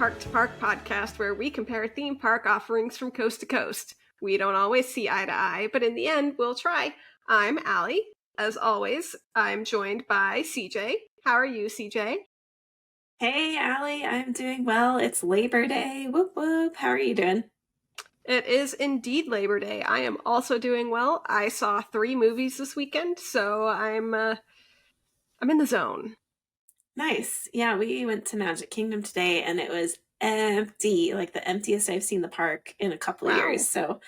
Park2Park podcast where we compare theme park offerings from coast to coast. We don't always see eye to eye, but in the end, we'll try. I'm Alli. As always, I'm joined by CJ. How are you, CJ? Hey, Alli, I'm doing well. It's Labor Day. Whoop whoop. How are you doing? It is indeed Labor Day. I am also doing well. I saw 3 movies this weekend, so I'm in the zone. Nice. Yeah, we went to Magic Kingdom today and it was empty, like the emptiest I've seen the park in a couple of Wow. years. So,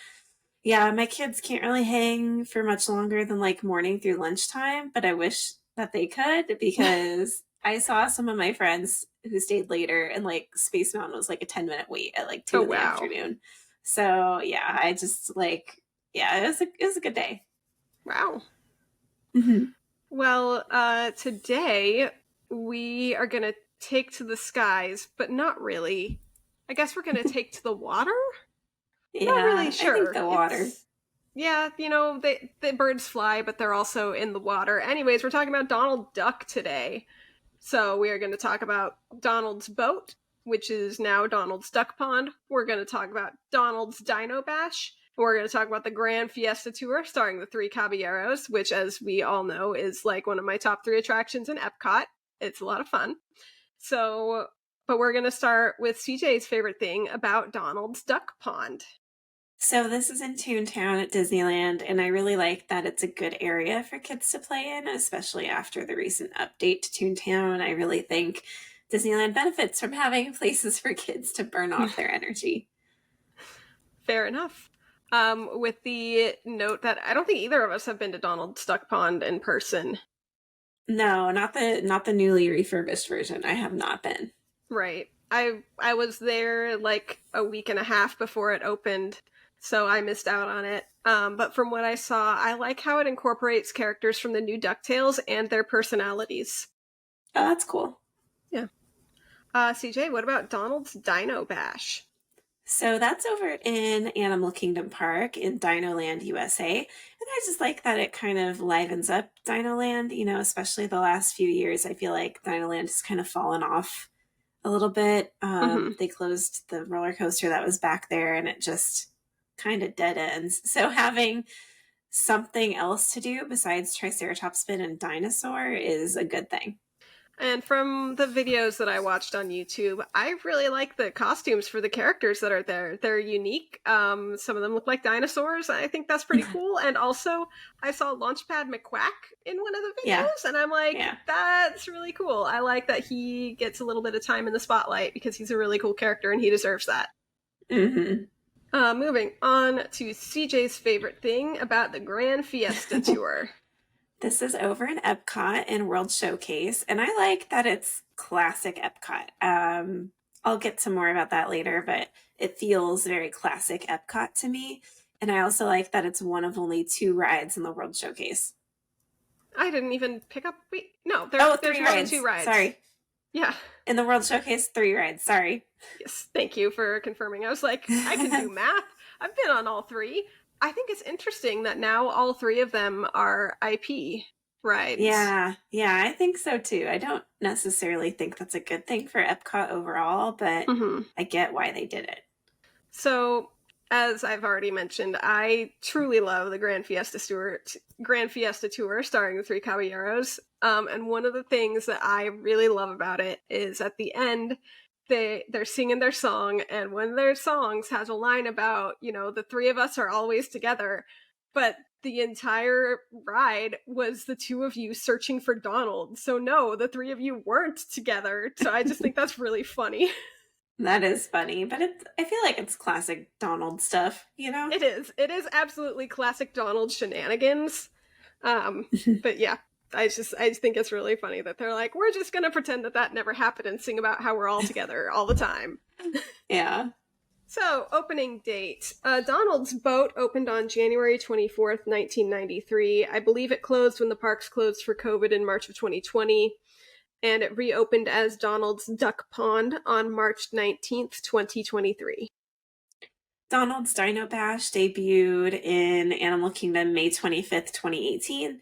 yeah, my kids can't really hang for much longer than like morning through lunchtime, but I wish that they could because I saw some of my friends who stayed later and like Space Mountain was like a 10-minute wait at like 2 Oh, in the wow. afternoon. So, yeah, I just like, yeah, it was a good day. Wow. Mm-hmm. Well, today we are going to take to the skies, but not really. I guess we're going to take to the water? Yeah, Not really sure. I think the water. Yeah, you know, the birds fly, but they're also in the water. Anyways, we're talking about Donald Duck today. So we are going to talk about Donald's boat, which is now Donald's Duck Pond. We're going to talk about Donald's Dino Bash. We're going to talk about the Gran Fiesta tour starring the 3 Caballeros, which, as we all know, is like one of my top 3 attractions in Epcot. It's a lot of fun. So, but we're going to start with CJ's favorite thing about Donald's Duck Pond. So this is in Toontown at Disneyland, and I really like that it's a good area for kids to play in, especially after the recent update to Toontown. I really think Disneyland benefits from having places for kids to burn off their energy. Fair enough. With the note that I don't think either of us have been to Donald's Duck Pond in person. No, not the newly refurbished version. I have not been. Right. I was there like a week and a half before it opened, so I missed out on it. But from what I saw, I like how it incorporates characters from the new DuckTales and their personalities. Oh, that's cool. Yeah. CJ, what about Donald's Dino Bash? So that's over in Animal Kingdom Park in Dino Land, USA. And I just like that it kind of livens up Dino Land, you know, especially the last few years. I feel like Dino Land has kind of fallen off a little bit. They closed the roller coaster that was back there and it just kind of dead ends. So having something else to do besides Triceratops Spin and Dinosaur is a good thing. And from the videos that I watched on YouTube, I really like the costumes for the characters that are there. They're unique. Some of them look like dinosaurs. I think that's pretty cool. And also, I saw Launchpad McQuack in one of the videos, and I'm like, that's really cool. I like that he gets a little bit of time in the spotlight because he's a really cool character and he deserves that. Mm-hmm. Moving on to CJ's favorite thing about the Gran Fiesta tour. This is over in Epcot in World Showcase, and I like that it's classic Epcot. I'll get to more about that later, but it feels very classic Epcot to me. And I also like that it's one of only 2 rides in the World Showcase. I didn't even pick up... No, there's more than 2 rides. Sorry. Yeah. In the World Showcase, 3 rides. Sorry. Yes, thank you for confirming. I was like, I can do math. I've been on all 3. I think it's interesting that now all 3 of them are IP rides. Yeah, I think so too. I don't necessarily think that's a good thing for Epcot overall, but I get why they did it. So, as I've already mentioned, I truly love the Gran Fiesta tour starring the 3 Caballeros. And one of the things that I really love about it is at the end, they're singing their song, and one of their songs has a line about, you know, the 3 of us are always together, but the entire ride was the 2 of you searching for Donald. So no, the 3 of you weren't together. So I just think that's really funny. That is funny, but I feel like it's classic Donald stuff, you know? It is absolutely classic Donald shenanigans. But yeah. I just think it's really funny that they're like, we're just going to pretend that never happened and sing about how we're all together all the time. Yeah. So, opening date. Donald's boat opened on January 24th, 1993. I believe it closed when the parks closed for COVID in March of 2020. And it reopened as Donald's Duck Pond on March 19th, 2023. Donald's Dino Bash debuted in Animal Kingdom May 25th, 2018.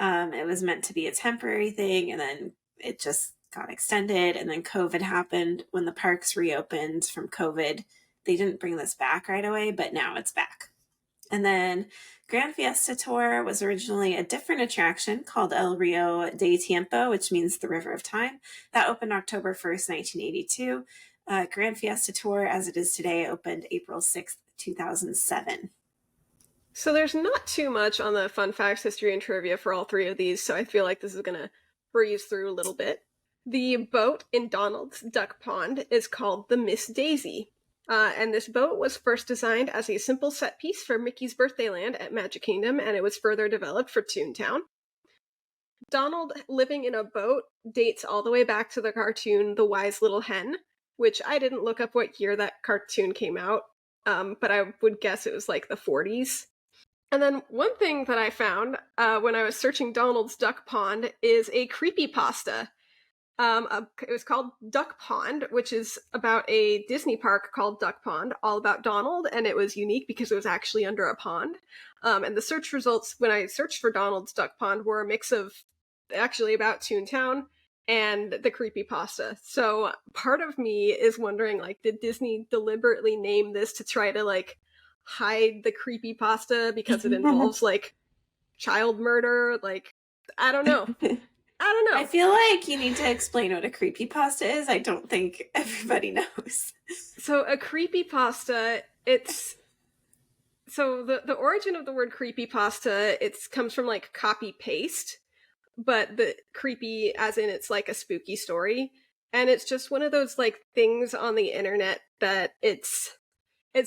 It was meant to be a temporary thing, and then it just got extended, and then COVID happened. When the parks reopened from COVID, they didn't bring this back right away, but now it's back. And then Gran Fiesta Tour was originally a different attraction called El Rio de Tiempo, which means the River of Time. That opened October 1st, 1982. Gran Fiesta Tour, as it is today, opened April 6th, 2007. So there's not too much on the fun facts, history, and trivia for all three of these, so I feel like this is going to breeze through a little bit. The boat in Donald's Duck Pond is called the Miss Daisy. And this boat was first designed as a simple set piece for Mickey's Birthday Land at Magic Kingdom, and it was further developed for Toontown. Donald living in a boat dates all the way back to the cartoon The Wise Little Hen, which I didn't look up what year that cartoon came out, but I would guess it was like the 40s. And then one thing that I found when I was searching Donald's Duck Pond is a creepypasta. It was called Duck Pond, which is about a Disney park called Duck Pond, all about Donald, and it was unique because it was actually under a pond. And the search results, when I searched for Donald's Duck Pond, were a mix of actually about Toontown and the creepypasta. So part of me is wondering, like, did Disney deliberately name this to try to, like, hide the creepypasta because it involves, like, child murder? Like, I don't know. I feel like you need to explain what a creepypasta is. I don't think everybody knows. So a creepypasta, it's... So the origin of the word creepypasta, it comes from, like, copy-paste, but the creepy as in it's, like, a spooky story. And it's just one of those, like, things on the internet that it's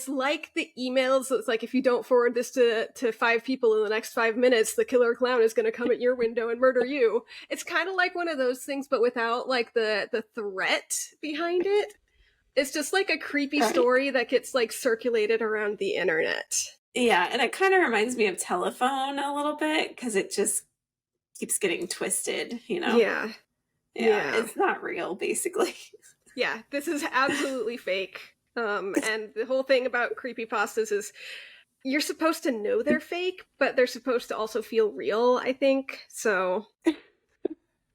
like the emails. It's like, if you don't forward this to 5 people in the next 5 minutes, the killer clown is going to come at your window and murder you. It's kind of like one of those things, but without, like, the threat behind it. It's just like a creepy story that gets, like, circulated around the internet. Yeah, and it kind of reminds me of telephone a little bit, because it just keeps getting twisted, you know? Yeah. It's not real, basically. Yeah, this is absolutely fake. And the whole thing about creepypastas is you're supposed to know they're fake, but they're supposed to also feel real, I think. So,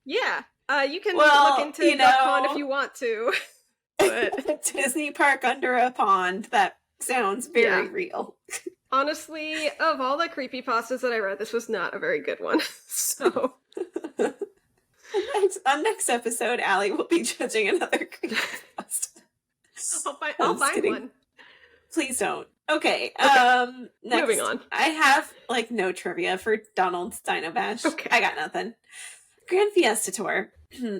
yeah. You can look into Duck Pond if you want to. But Disney park under a pond, that sounds very real. Honestly, of all the creepypastas that I read, this was not a very good one. So... On next episode, Allie will be judging another creepypasta. I'll find one. Please don't. Okay. Next, moving on. I have, like, no trivia for Donald's Dino Bash. Okay. I got nothing. Gran Fiesta Tour.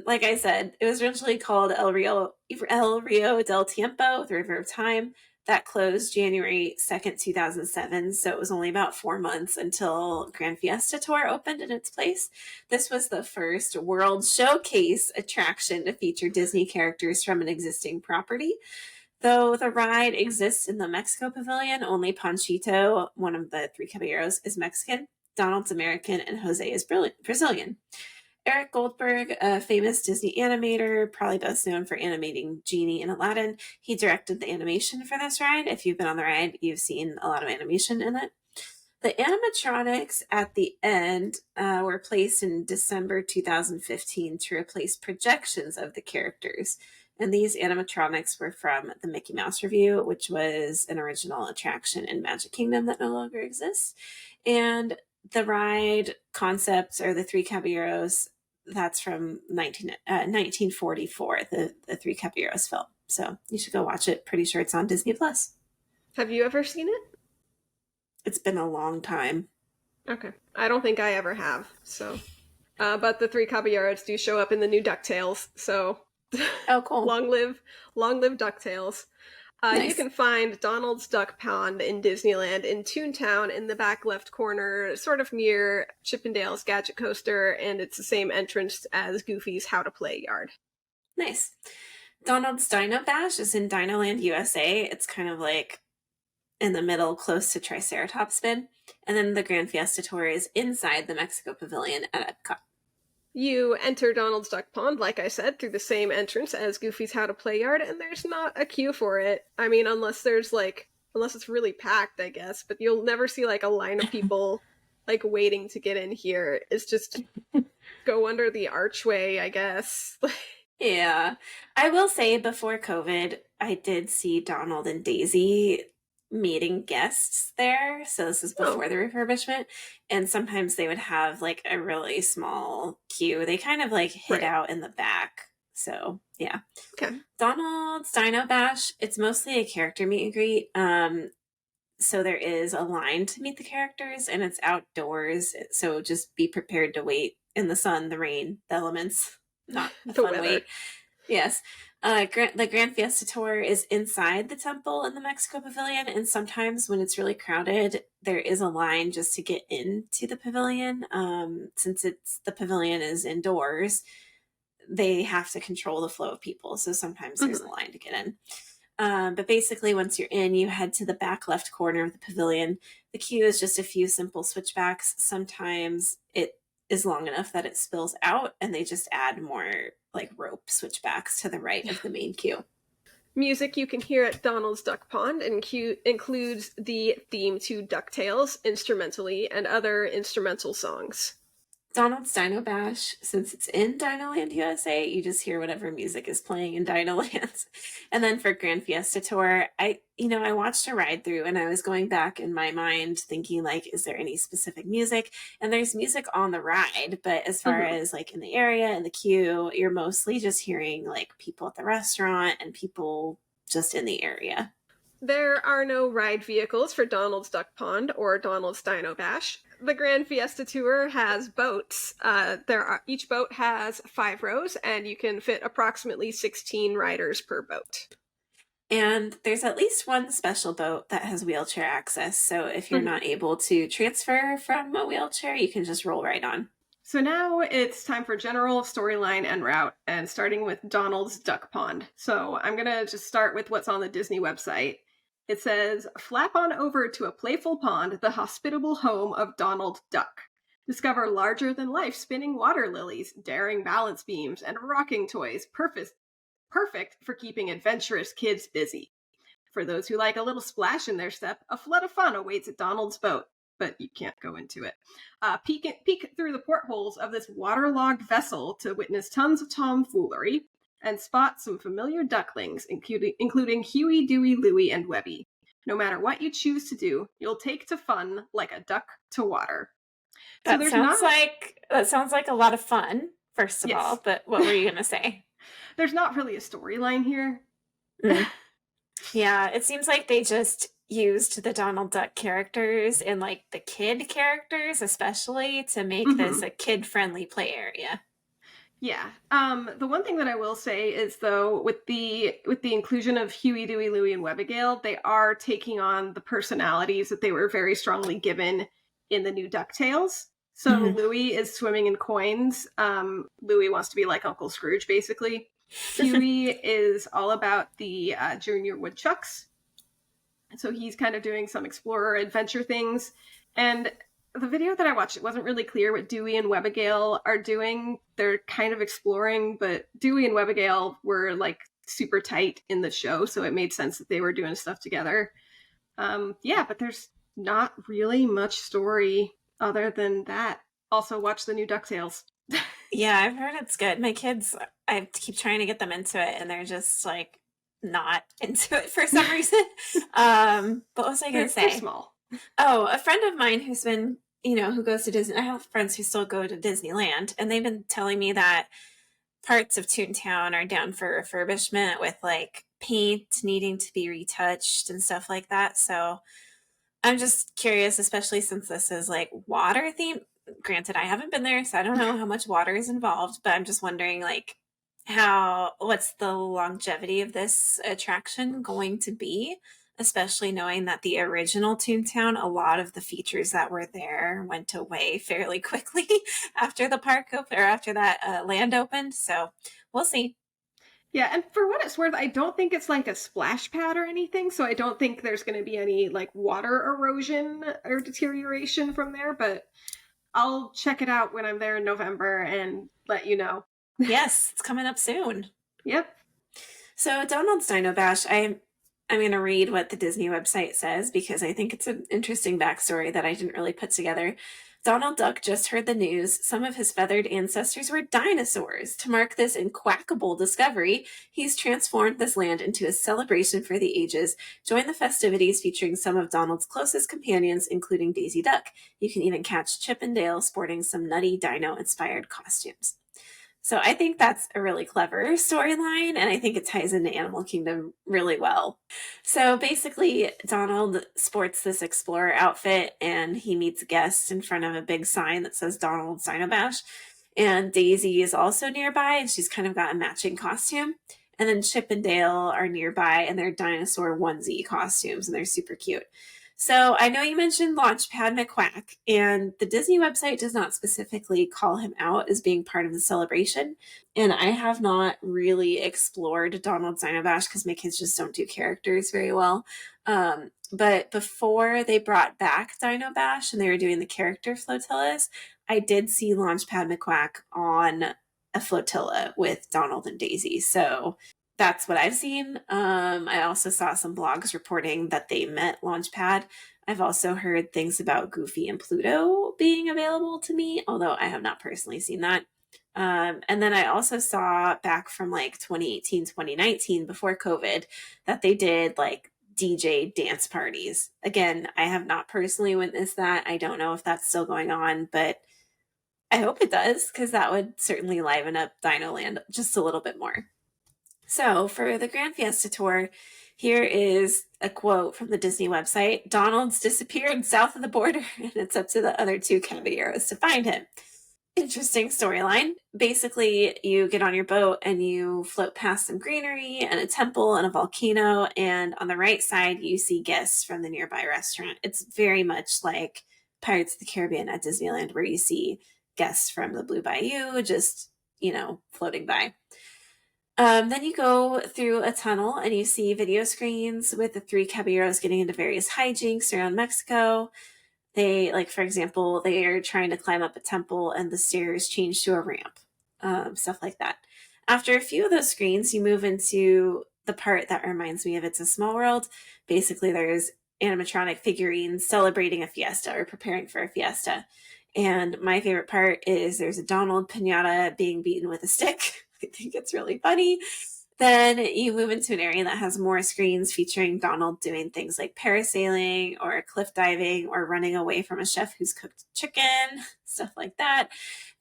Like I said, it was originally called El Rio del Tiempo, the River of Time. That closed January 2nd, 2007, so it was only about 4 months until Gran Fiesta Tour opened in its place. This was the first World Showcase attraction to feature Disney characters from an existing property. Though the ride exists in the Mexico Pavilion, only Panchito, one of the 3 Caballeros, is Mexican, Donald's American, and Jose is Brazilian. Eric Goldberg, a famous Disney animator, probably best known for animating Genie in Aladdin. He directed the animation for this ride. If you've been on the ride, you've seen a lot of animation in it. The animatronics at the end were placed in December 2015 to replace projections of the characters. And these animatronics were from the Mickey Mouse Revue, which was an original attraction in Magic Kingdom that no longer exists. And the ride concepts are the 3 Caballeros. That's from 1944, the 3 Caballeros film. So you should go watch it. Pretty sure it's on Disney Plus. Have you ever seen it? It's been a long time. Okay. I don't think I ever have. So, but the 3 Caballeros do show up in the new DuckTales. So, oh, cool. long live DuckTales. Nice. You can find Donald's Duck Pond in Disneyland in Toontown in the back left corner, sort of near Chippendale's Gadget Coaster, and it's the same entrance as Goofy's How to Play yard. Nice. Donald's Dino Bash is in Dinoland, USA. It's kind of like in the middle, close to Triceratops Spin. And then the Gran Fiesta Tour is inside the Mexico Pavilion at Epcot. You enter Donald's Duck Pond, like I said, through the same entrance as Goofy's How to Play yard, and there's not a queue for it. I mean, unless it's really packed, I guess, but you'll never see, like, a line of people, like, waiting to get in here. It's just go under the archway, I guess. Yeah. I will say before COVID, I did see Donald and Daisy meeting guests there. So this is Oh, before the refurbishment. And sometimes they would have like a really small queue. They kind of like hid right. out in the back. So yeah. Okay. Donald's Dino Bash, it's mostly a character meet and greet. So there is a line to meet the characters and it's outdoors. So just be prepared to wait in the sun, the rain, the elements. Not a The fun weather. wait. Yes. The Grand Fiesta tour is inside the temple in the Mexico Pavilion, and sometimes when it's really crowded, there is a line just to get into the pavilion. Since the pavilion is indoors, they have to control the flow of people, so sometimes there's a Mhm. line to get in. But basically, once you're in, you head to the back left corner of the pavilion. The queue is just a few simple switchbacks. Sometimes it is long enough that it spills out, and they just add more like rope switchbacks to the right of the main queue. Music you can hear at Donald's Duck Pond includes the theme to DuckTales instrumentally and other instrumental songs. Donald's Dino Bash, since it's in Dinoland USA, you just hear whatever music is playing in Dinoland. And then for Grand Fiesta Tour, I watched a ride through and I was going back in my mind thinking like, is there any specific music? And there's music on the ride, but as far Mhm. as like in the area, in the queue, you're mostly just hearing like people at the restaurant and people just in the area. There are no ride vehicles for Donald's Duck Pond or Donald's Dino Bash. The Grand Fiesta Tour has boats. Each boat has 5 rows, and you can fit approximately 16 riders per boat. And there's at least one special boat that has wheelchair access. So if you're Mhm. not able to transfer from a wheelchair, you can just roll right on. So now it's time for general storyline and route, and starting with Donald's Duck Pond. So I'm gonna just start with what's on the Disney website. It says, flap on over to a playful pond, the hospitable home of Donald Duck. Discover larger than life spinning water lilies, daring balance beams, and rocking toys, perfect for keeping adventurous kids busy. For those who like a little splash in their step, a flood of fun awaits at Donald's boat, but you can't go into it. Peek through the portholes of this waterlogged vessel to witness tons of tomfoolery and spot some familiar ducklings, including Huey, Dewey, Louie, and Webby. No matter what you choose to do, you'll take to fun like a duck to water. So That there's sounds not, like that sounds like a lot of fun, first of all, yes, but what were you going to say? there's not really a storyline here. Mm. Yeah, it seems like they just used the Donald Duck characters and like the kid characters especially to make this Mhm. a kid-friendly play area. Yeah. The one thing that I will say is though, with the inclusion of Huey, Dewey, Louie, and Webigail, they are taking on the personalities that they were very strongly given in the new DuckTales. So Mhm. Louie is swimming in coins. Louie wants to be like Uncle Scrooge, basically. Huey is all about the Junior Woodchucks. So he's kind of doing some explorer adventure things. And the video that I watched, it wasn't really clear what Dewey and Webigail are doing. They're kind of exploring, but Dewey and Webigail were like super tight in the show, so it made sense that they were doing stuff together. Yeah, but there's not really much story other than that. Also, watch the new DuckTales. Yeah, I've heard it's good. My kids, I keep trying to get them into it, and they're just like not into it for some reason. But what was I going to They're say? small. Oh, a friend of mine who's been, who goes to Disney. I have friends who still go to Disneyland, and they've been telling me that parts of Toontown are down for refurbishment with like paint needing to be retouched and stuff like that. So I'm just curious, especially since this is like water theme. Granted, I haven't been there, so I don't know how much water is involved, but I'm just wondering like what's the longevity of this attraction going to be, especially knowing that the original Toontown, a lot of the features that were there went away fairly quickly after the park opened or after that land opened. So we'll see. Yeah, and for what it's worth, I don't think it's like a splash pad or anything, so I don't think there's going to be any like water erosion or deterioration from there, but I'll check it out when I'm there in November and let you know. Yes, it's coming up soon. Yep. So Donald's Dino Bash, I'm going to read what the Disney website says because I think it's an interesting backstory that I didn't really put together. Donald Duck just heard the news. Some of his feathered ancestors were dinosaurs. To mark this inquackable discovery, he's transformed this land into a celebration for the ages. Join the festivities featuring some of Donald's closest companions, including Daisy Duck. You can even catch Chip and Dale sporting some nutty dino-inspired costumes. So I think that's a really clever storyline, and I think it ties into Animal Kingdom really well. So basically, Donald sports this explorer outfit, and he meets guests in front of a big sign that says Donald's Dino Bash. And Daisy is also nearby, and she's kind of got a matching costume. And then Chip and Dale are nearby, and they're dinosaur onesie costumes, and they're super cute. So I know you mentioned Launchpad McQuack, and the Disney website does not specifically call him out as being part of the celebration. And I have not really explored Donald's Dino Bash because my kids just don't do characters very well. But before they brought back Dino Bash and they were doing the character flotillas, I did see Launchpad McQuack on a flotilla with Donald and Daisy. So that's what I've seen. I also saw some blogs reporting that they met Launchpad. I've also heard things about Goofy and Pluto being available to me, although I have not personally seen that. And then I also saw back from like 2018, 2019, before COVID, that they did like DJ dance parties. Again, I have not personally witnessed that. I don't know if that's still going on, but I hope it does, because that would certainly liven up Dino Land just a little bit more. So for the Gran Fiesta Tour, here is a quote from the Disney website. Donald's disappeared south of the border, and it's up to the other two Caballeros to find him. Interesting storyline. Basically, you get on your boat and you float past some greenery and a temple and a volcano, and on the right side, you see guests from the nearby restaurant. It's very much like Pirates of the Caribbean at Disneyland, where you see guests from the Blue Bayou just, floating by. Then you go through a tunnel and you see video screens with the three Caballeros getting into various hijinks around Mexico. They, like, for example, they are trying to climb up a temple and the stairs change to a ramp, stuff like that. After a few of those screens, you move into the part that reminds me of It's a Small World. Basically, there's animatronic figurines celebrating a fiesta or preparing for a fiesta. And my favorite part is there's a Donald pinata being beaten with a stick. I think it's really funny. Then you move into an area that has more screens featuring Donald doing things like parasailing or cliff diving or running away from a chef who's cooked chicken, stuff like that.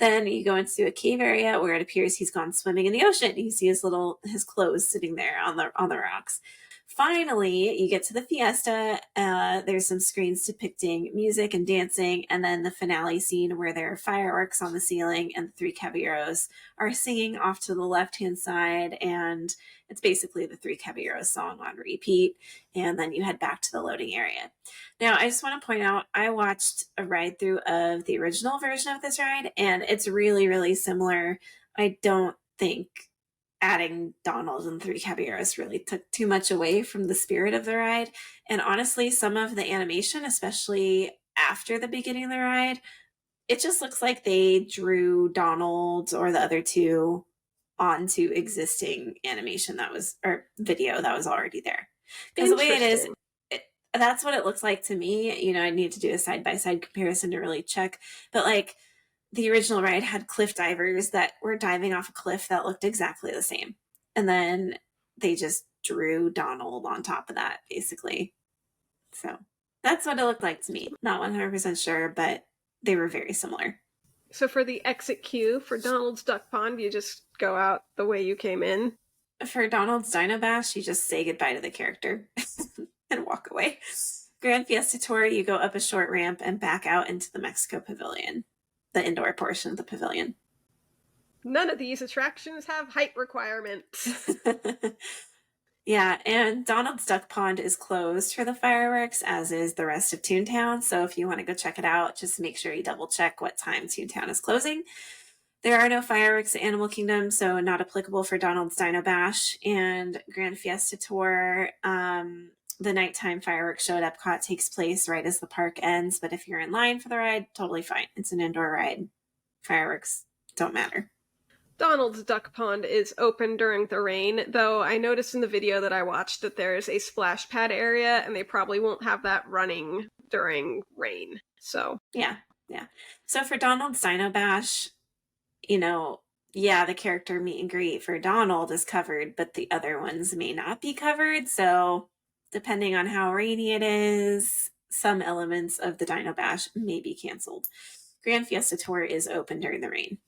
Then you go into a cave area where it appears he's gone swimming in the ocean. You see his clothes sitting there on the rocks. Finally, you get to the fiesta. There's some screens depicting music and dancing, and then the finale scene where there are fireworks on the ceiling and the three Caballeros are singing off to the left-hand side, and it's basically the three Caballeros song on repeat, and then you head back to the loading area. Now, I just want to point out, I watched a ride-through of the original version of this ride, and it's really, really similar. I don't think adding Donald and three Caballeros really took too much away from the spirit of the ride. And honestly, some of the animation, especially after the beginning of the ride, it just looks like they drew Donald or the other two onto existing animation or video that was already there. Because the way it is, that's what it looks like to me. I need to do a side-by-side comparison to really check. But like, the original ride had cliff divers that were diving off a cliff that looked exactly the same. And then they just drew Donald on top of that, basically. So that's what it looked like to me. Not 100% sure, but they were very similar. So for the exit queue for Donald's Duck Pond, you just go out the way you came in? For Donald's Dino Bash, you just say goodbye to the character and walk away. Gran Fiesta Tour, you go up a short ramp and back out into the Mexico Pavilion, the indoor portion of the pavilion. None of these attractions have height requirements. Yeah, and Donald's Duck Pond is closed for the fireworks, as is the rest of Toontown. So if you want to go check it out, just make sure you double check what time Toontown is closing. There are no fireworks at Animal Kingdom, so not applicable for Donald's Dino Bash. And Gran Fiesta Tour, the nighttime fireworks show at Epcot takes place right as the park ends. But if you're in line for the ride, totally fine. It's an indoor ride. Fireworks don't matter. Donald's Duck Pond is open during the rain, though I noticed in the video that I watched that there's a splash pad area, and they probably won't have that running during rain. So Yeah. So for Donald's Dino Bash, the character meet and greet for Donald is covered, but the other ones may not be covered. So depending on how rainy it is, some elements of the Dino Bash may be canceled. Gran Fiesta Tour is open during the rain.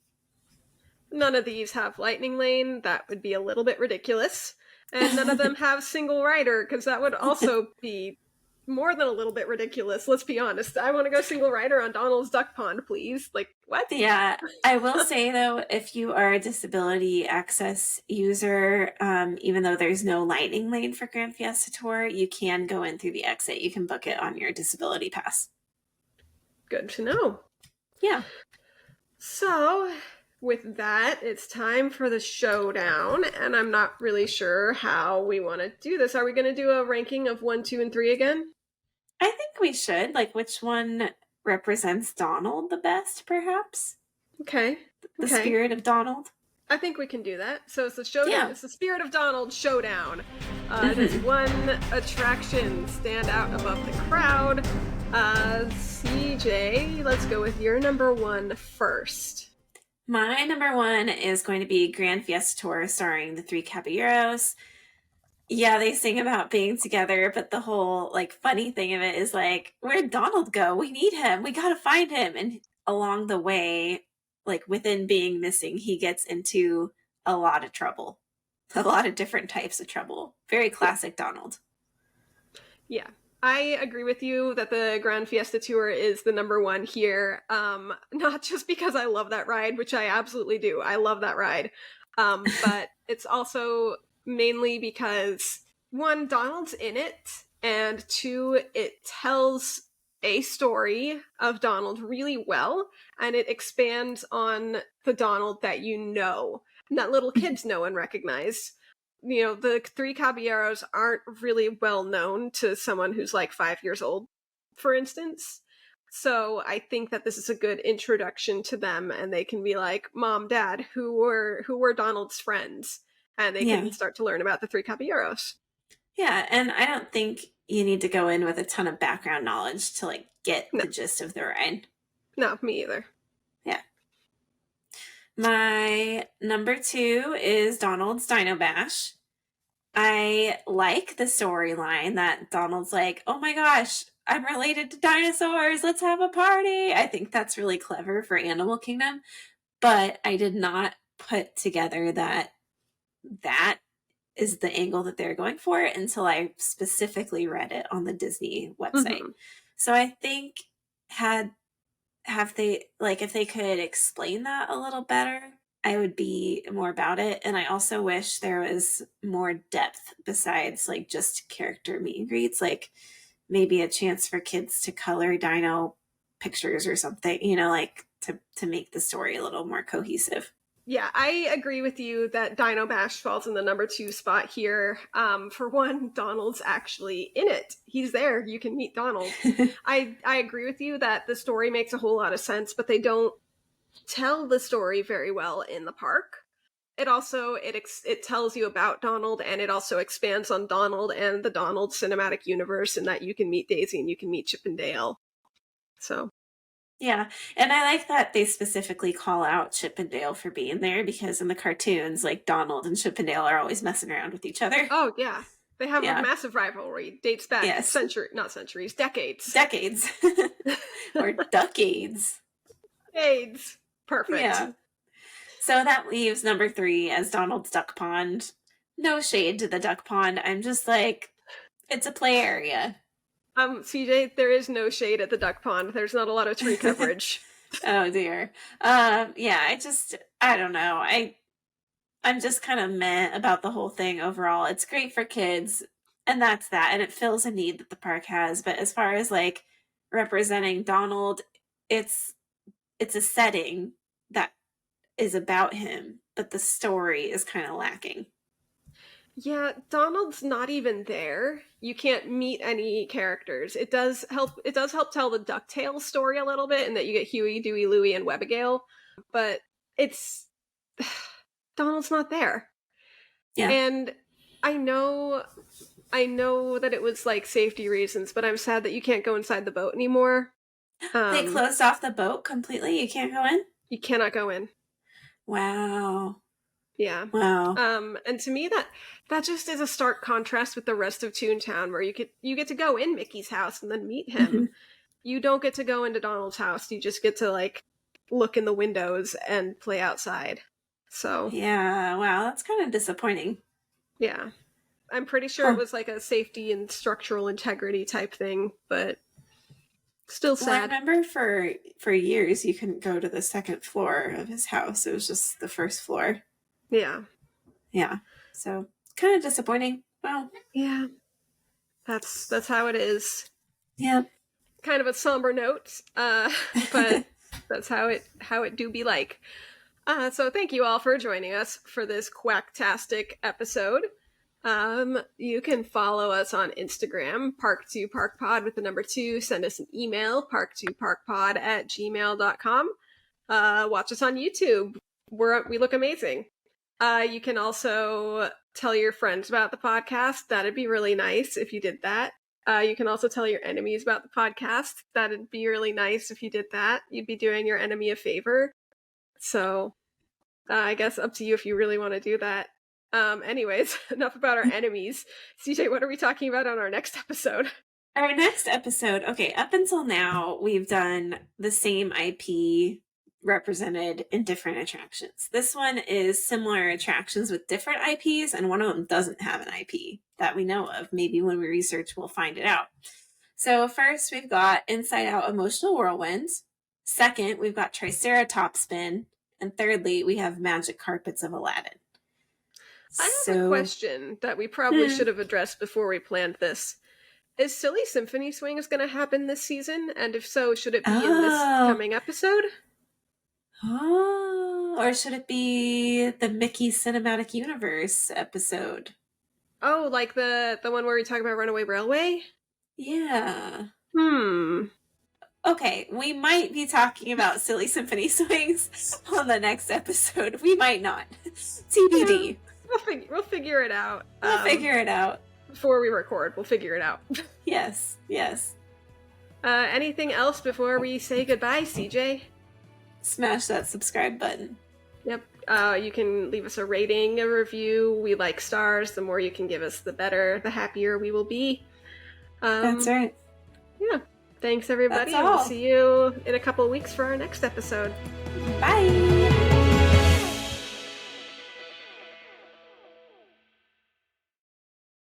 none of these have Lightning Lane. That would be a little bit ridiculous. And none of them have single rider, because that would also be more than a little bit ridiculous. Let's be honest. I want to go single rider on Donald's Duck Pond, please. Like, what? Yeah, I will say though, if you are a disability access user, even though there's no Lightning Lane for Gran Fiesta Tour, you can go in through the exit. You can book it on your disability pass. Good to know. Yeah. So, with that, it's time for the showdown, and I'm not really sure how we want to do this. Are we going to do a ranking of 1, 2, and 3 again? I think we should. Like, which one represents Donald the best, perhaps? Okay. The spirit of Donald? I think we can do that. So it's the showdown. Yeah. It's the Spirit of Donald showdown. Does one attraction stand out above the crowd? CJ, let's go with your number 1 first. My number 1 is going to be Gran Fiesta Tour starring the 3 Caballeros. Yeah, they sing about being together, but the whole funny thing of it is where'd Donald go? We need him. We gotta find him. And along the way, within being missing, he gets into a lot of trouble. A lot of different types of trouble. Very classic Donald. Yeah. I agree with you that the Gran Fiesta Tour is the number 1 here. Not just because I love that ride, which I absolutely do. I love that ride. But it's also mainly because, 1, Donald's in it, and 2, it tells a story of Donald really well, and it expands on the Donald that that little kids know and recognize. The 3 Caballeros aren't really well known to someone who's 5 years old, for instance. So I think that this is a good introduction to them, and they can be like, Mom, Dad, who were Donald's friends? And they can start to learn about the 3 Caballeros. Yeah, and I don't think you need to go in with a ton of background knowledge to get the gist of the ride. No, me either. Yeah. My number 2 is Donald's Dino Bash. I like the storyline that Donald's like, oh my gosh, I'm related to dinosaurs. Let's have a party. I think that's really clever for Animal Kingdom. But I did not put together that is the angle that they're going for until I specifically read it on the Disney website. Mm-hmm. So I think if they could explain that a little better, I would be more about it. And I also wish there was more depth besides just character meet and greets, maybe a chance for kids to color dino pictures or something, to make the story a little more cohesive. Yeah, I agree with you that Dino Bash falls in the number 2 spot here. For 1, Donald's actually in it. He's there. You can meet Donald. I agree with you that the story makes a whole lot of sense, but they don't tell the story very well in the park. It also, it tells you about Donald, and it also expands on Donald and the Donald cinematic universe, in that you can meet Daisy and you can meet Chip and Dale. So... yeah, and I like that they specifically call out Chip and Dale for being there, because in the cartoons, Donald and Chip and Dale are always messing around with each other. Oh, yeah. They have a massive rivalry. Dates back decades. Decades. Or decades. Decades. Perfect. Yeah. So that leaves number 3 as Donald's Duck Pond. No shade to the Duck Pond. I'm just it's a play area. CJ, there is no shade at the Duck Pond. There's not a lot of tree coverage. Oh dear. Yeah, I don't know. I'm just kind of meh about the whole thing overall. It's great for kids, and that's that, and it fills a need that the park has. But as far as representing Donald, it's a setting that is about him, but the story is kind of lacking. Yeah, Donald's not even there. You can't meet any characters. It does help tell the DuckTales story a little bit, in that you get Huey, Dewey, Louie, and Webigail. But it's Donald's not there. Yeah. And I know that it was like safety reasons, but I'm sad that you can't go inside the boat anymore. They closed off the boat completely? You can't go in? You cannot go in. Wow. Yeah. Wow. And to me that just is a stark contrast with the rest of Toontown, where you get to go in Mickey's house and then meet him. Mm-hmm. You don't get to go into Donald's house. You just get to like look in the windows and play outside. So yeah, wow, that's kind of disappointing. Yeah. I'm pretty sure it was like a safety and structural integrity type thing, but still sad. Well, I remember for years you couldn't go to the second floor of his house. It was just the first floor. Yeah. Yeah. So kind of disappointing. Well. Yeah. That's how it is. Yeah. Kind of a somber note, but that's how it do be like. So thank you all for joining us for this quacktastic episode. You can follow us on Instagram, Park2Park with the number 2. Send us an email, park2parkpod@gmail.com. Watch us on YouTube. We look amazing. You can also tell your friends about the podcast. That'd be really nice if you did that. You can also tell your enemies about the podcast. That'd be really nice if you did that. You'd be doing your enemy a favor. So, I guess up to you if you really want to do that. Anyways, enough about our enemies. CJ, what are we talking about on our next episode? Our next episode, okay, up until now, we've done the same IP represented in different attractions. This one is similar attractions with different IPs, and one of them doesn't have an IP that we know of. Maybe when we research, we'll find it out. So first, we've got Inside Out Emotional Whirlwind. Second, we've got Triceratops Spin. And thirdly, we have Magic Carpets of Aladdin. I have a question that we probably should have addressed before we planned this. Is Silly Symphony Swings going to happen this season? And if so, should it be in this coming episode? Oh, or should it be the Mickey Cinematic Universe episode? Oh, like the one where we talk about Runaway Railway? Yeah. Okay, we might be talking about Silly Symphony Swings on the next episode. We might not. TBD. Yeah, we'll figure it out. We'll figure it out. Before we record, we'll figure it out. Yes. Anything else before we say goodbye, CJ? Smash that subscribe button. Yep. You can leave us a rating, a review. We like stars. The more you can give us, the better, the happier we will be. That's right. Yeah. Thanks, everybody. That's all. We'll see you in a couple of weeks for our next episode. Bye.